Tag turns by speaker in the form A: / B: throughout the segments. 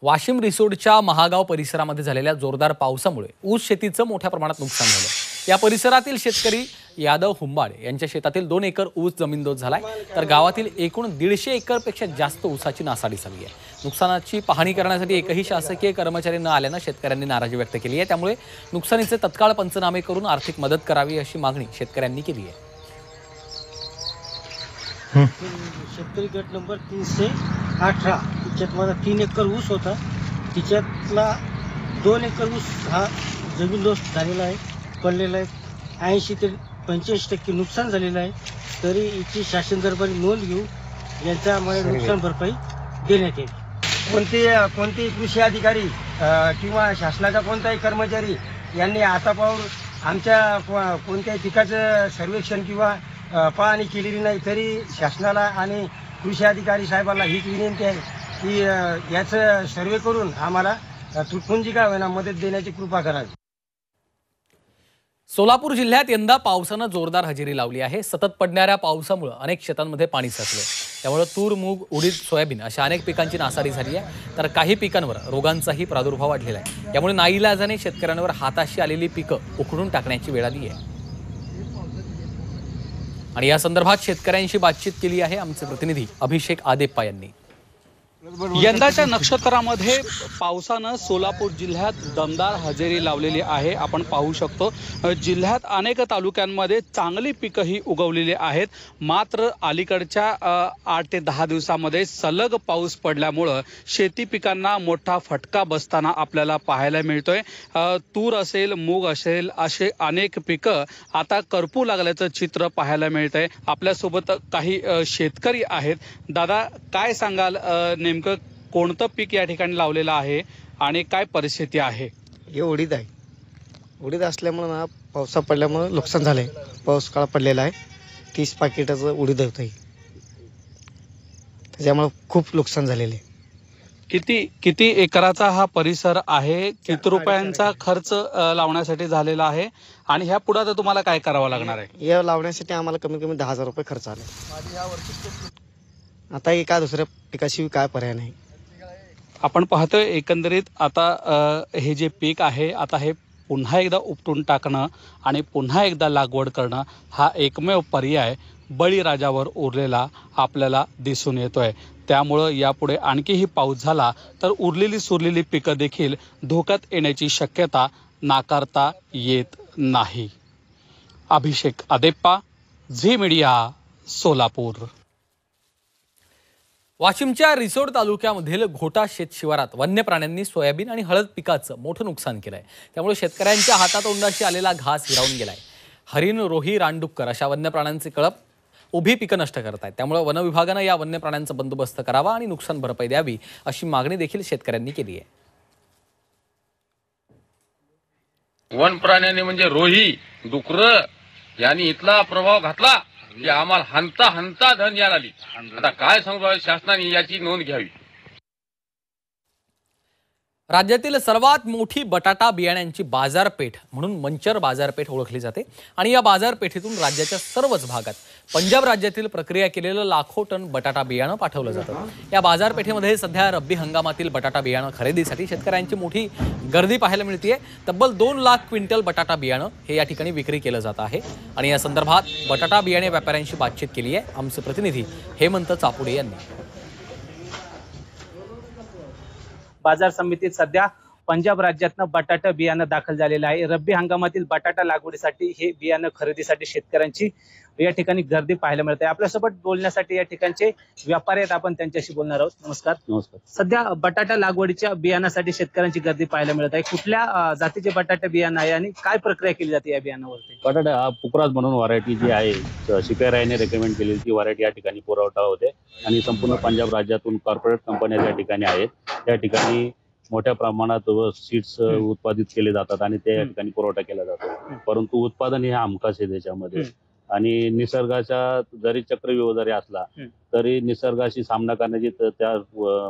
A: वाशिम रिसोडच्या महागाव परिसरामध्ये झालेल्या जोरदार पावसामुळे ऊस शेतीचं मोठ्या प्रमाणात नुकसान झालं। या परिसरातील शेतकरी यादव हुंबाड यांच्या शेतातील 2 एकर ऊस जमीनदोस्त झालाय, तर गावातील एकूण 150 एकरपेक्षा जास्त ऊसाची नासाडी झाली आहे। नुकसानाची पाहणी करण्यासाठी एकही शासकीय कर्मचारी न आल्यानं शेतकऱ्यांनी नाराजी व्यक्त केली आहे। त्यामुळे नुकसानीचे तत्काळ पंचनामे करून आर्थिक मदत करावी अशी मागणी शेतकऱ्यांनी केली आहे।
B: शेतकरी गट नंबर 318 तिच्यात माझा 3 एकर ऊस होता, तिच्यातला 2 एकर ऊस हा जमीनदोस्त झालेला आहे, पडलेला आहे। 80 ते 85% नुकसान झालेलं आहे। तरी याची शासन दरबारी नोंद घेऊ, यांचा आम्हाला नुकसान भरपाई देण्यात येईल।
C: कोणते कृषी अधिकारी किंवा शासनाचा कोणताही कर्मचारी यांनी आतापासून आमच्या कोणत्याही पिकाचं सर्वेक्षण किंवा पाहणी केलेली नाही, तरी शासनाला आणि कृषी अधिकारी साहेबांना हीच विनंती आहे की याचं सर्वे करून आम्हाला तुटपुंजी का होईना मदत देण्याची कृपा करावी।
A: सोलापूर जिल्ह्यात यंदा पावसानं जोरदार हजेरी लावली आहे। सतत पडणाऱ्या पावसामुळे अनेक शेतांमध्ये पाणी साचले, त्यामुळे तूर, मूग, उडीद, सोयाबीन अशा अनेक पिकांची नासाडी झाली आहे, तर काही पिकांवर रोगांचाही प्रादुर्भाव वाढलेला आहे। त्यामुळे नाईलाजाने शेतकऱ्यांवर हाताशी आलेली पिकं उखडून टाकण्याची वेळ आली आहे। आणि या संदर्भात शेतकऱ्यांशी बातचीत केली आहे आमचे प्रतिनिधी अभिषेक आदेप्पा यांनी।
D: यंदाच्या नक्षत्रामध्ये पावसानं सोलापूर जिल्ह्यात दमदार हजेरी लावलेली आहे। आपण पाहू शकतो जिल्ह्यात अनेक तालुक्यांमध्ये चांगली पिकं ही उगवलेली आहेत। मात्र अलीकडच्या 8 ते 10 दिवसामध्ये सलग पाऊस पडल्यामुळं शेती पिकांना मोठा फटका बसताना आपल्याला पाहायला मिळतोय। तूर असेल, मूग असेल, असे अनेक पिकं आता करपू लागल्याचं चित्र पाहायला मिळतंय। आपल्यासोबत काही शेतकरी आहेत। दादा, काय सांगाल, नेमकं कोणतं पीक या ठिकाणी लावलेलं आहे आणि काय परिस्थिती आहे?
B: हे उडीद आहे। उडीद असल्यामुळे ना पावसा पडल्यामुळे नुकसान झालंय। पाऊस काळ पडलेला आहे, 30 पाकिटाचं उडीद होतं, त्याच्यामुळे खूप नुकसान झालेले आहे।
D: किती एकराचा हा परिसर आहे? किती रुपयांचा खर्च लावण्यासाठी झालेला आहे आणि ह्या पुढे आता तुम्हाला काय करावं लागणार आहे?
B: या लावण्यासाठी आम्हाला कमीत कमी 10,000 रुपये खर्च आला। आता एका दुसऱ्या पिकाशी काय पर्याय नाही।
D: आपण पाहतोय एकंदरीत आता हे जे पीक आहे, आता हे पुन्हा एकदा उपटून टाकणं आणि पुन्हा एकदा लागवड करणं हा एकमेव पर्याय बळीराजावर उरलेला आपल्याला दिसून येतोय। त्यामुळं यापुढे आणखीही पाऊस झाला तर उरलेली सुरलेली पिकं देखील धोक्यात येण्याची शक्यता नाकारता येत नाही। अभिषेक आदेप्पा, झी मीडिया, सोलापूर।
A: वाशिमच्या रिसोड तालुक्यामधील घोटा शेत शिवारात वन्य प्राण्यांनी सोयाबीन आणि हळद पिकाचं मोठं नुकसान केलंय। त्यामुळे शेतकऱ्यांच्या हातातोंडाशी आलेला घास हिरावून गेलाय। हरिण, रोही, रानडुक्कर अशा वन्य प्राण्यांचे कळप उभी पिकं नष्ट करतायत। त्यामुळे वन विभागानं या वन्य प्राण्यांचा बंदोबस्त करावा आणि नुकसान भरपाई द्यावी अशी मागणी देखील शेतकऱ्यांनी केली आहे।
E: वन प्राण्याने म्हणजे रोही, डुकर यांनी इथला प्रभाव घातला की आम्हाला हंता हंता धन यायला आली। आता काय सांगू, शासनाने याची नोंद घ्यावी।
A: राज्यातील सर्वात मोठी बटाटा बियाण्यांची बाजारपेठ म्हणून मंचर बाजारपेठ ओळखली जाते आणि या बाजारपेठेतून राज्याच्या सर्वच भागात पंजाब राज्यातील प्रक्रिया केलेलं लाखो टन बटाटा बियाणं पाठवलं जातं। या बाजारपेठेमध्ये सध्या रब्बी हंगामातील बटाटा बियाणं खरेदीसाठी शेतकऱ्यांची मोठी गर्दी पाहायला मिळते। तब्बल 2 लाख क्विंटल बटाटा बियाणं हे या ठिकाणी विक्री केलं जात आहे आणि या संदर्भात बटाटा बियाणे व्यापाऱ्यांशी बातचीत केली आहे आमचे प्रतिनिधी हेमंत चापुडे यांनी।
F: बाजार समितीत सध्या पंजाब राज्यातनं बटाटा बियाणं दाखल झालेलं आहे। रब्बी हंगामातील बटाटा लागवडीसाठी हे बियाणं खरेदीसाठी शेतकऱ्यांची या ठिकाणी गर्दी पाहायला मिळते। आपल्यासोबत बोलण्यासाठी या ठिकाणचे व्यापारी आहेत, आपण त्यांच्याशी बोलणार आहोत। नमस्कार।
D: नमस्कार।
F: सध्या बटाटा लागवडीच्या बियाणासाठी शेतकऱ्यांची गर्दी पाहायला मिळत आहे। कुठल्या जातीचे बटाटा बियाणं आहे आणि काय प्रक्रिया केली जाते या बियाणावरती?
G: बटाटा हा पुकराज म्हणून व्हरायटी जी आहे, शिकाराने रेकमेंड केलेली ती व्हरायटी या ठिकाणी पुरवठा होते आणि संपूर्ण पंजाब राज्यातून कॉर्पोरेट कंपन्या या ठिकाणी आहेत। त्या ठिकाणी मोठ्या प्रमाणात सीड्स उत्पादित केले जातात आणि त्या ठिकाणी पुरवठा केला जातो। परंतु उत्पादन हे हमखास आहे त्याच्यामध्ये आणि निसर्गाचा जरी चक्रव्यूह जरी असला तरी निसर्गाशी सामना करण्याची त्या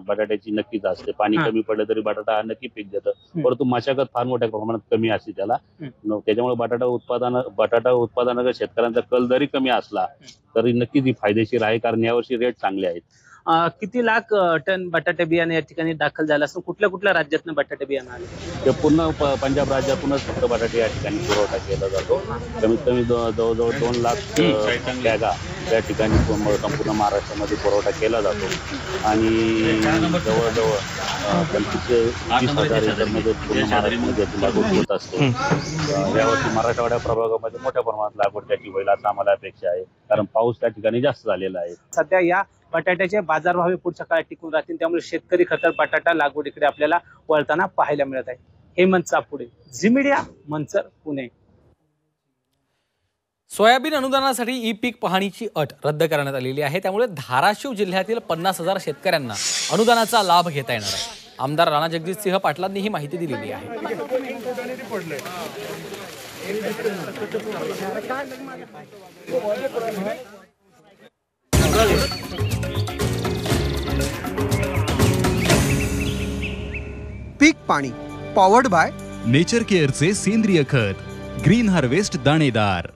G: बटाट्याची नक्कीच असते। पाणी कमी पडलं तरी बटाटा हा नक्की पीक देतं, परंतु मशागत फार मोठ्या प्रमाणात कमी असते त्याला। त्याच्यामुळे बटाटा उत्पादनाचा शेतकऱ्यांचा कल जरी कमी असला तरी नक्कीच ही फायदेशीर आहे, कारण यावर्षी रेट चांगले आहेत।
F: किती लाख टन बटाटे बियाणे या ठिकाणी दाखल झालं असं कुठल्या कुठल्या राज्यातनं बटाटे बियाणं आले?
G: ते पूर्ण पंजाब राज्यातूनच फक्त बटाटे या ठिकाणी पुरवठा केला जातो. कमीत कमी जवळजवळ 2 लाख बॅगा त्या ठिकाणी संपूर्ण महाराष्ट्रामध्ये पुरवठा केला जातो आणि जवळजवळ 25 ते 30,000 एकरमध्ये पूर्ण महाराष्ट्रामध्ये याची लागवड होत असते. यावर्षी मराठवाड्या प्रभागामध्ये मोठ्या प्रमाणात लागवड त्याची होईल असं आम्हाला अपेक्षा आहे, कारण पाऊस त्या ठिकाणी जास्त झालेला आहे.
F: सध्या या बटाट्याचे बाजारभाव हे पुढच्या काळात टिकून राहतील, त्यामुळे शेतकरी खतर बटाटा लागवडीकडे आपल्याला वळताना पाहायला मिळत आहे. Hemant Chapude, Zee media, Manchar, Pune.
A: Soybean अनुदानासाठी ई पीक पाहणीची अट रद्द करण्यात आलेली आहे. त्यामुळे धाराशिव जिल्ह्यातील 50,000 शेतकऱ्यांना अनुदानाचा लाभ घेता येणार आहे. आमदार राणा जगजितसिंह पाटलांनी ही माहिती दिलेली आहे.
H: पीक पाणी पॉवर्ड बाय
I: नेचर केअरचे सेंद्रिय खत ग्रीन हार्वेस्ट दाणेदार.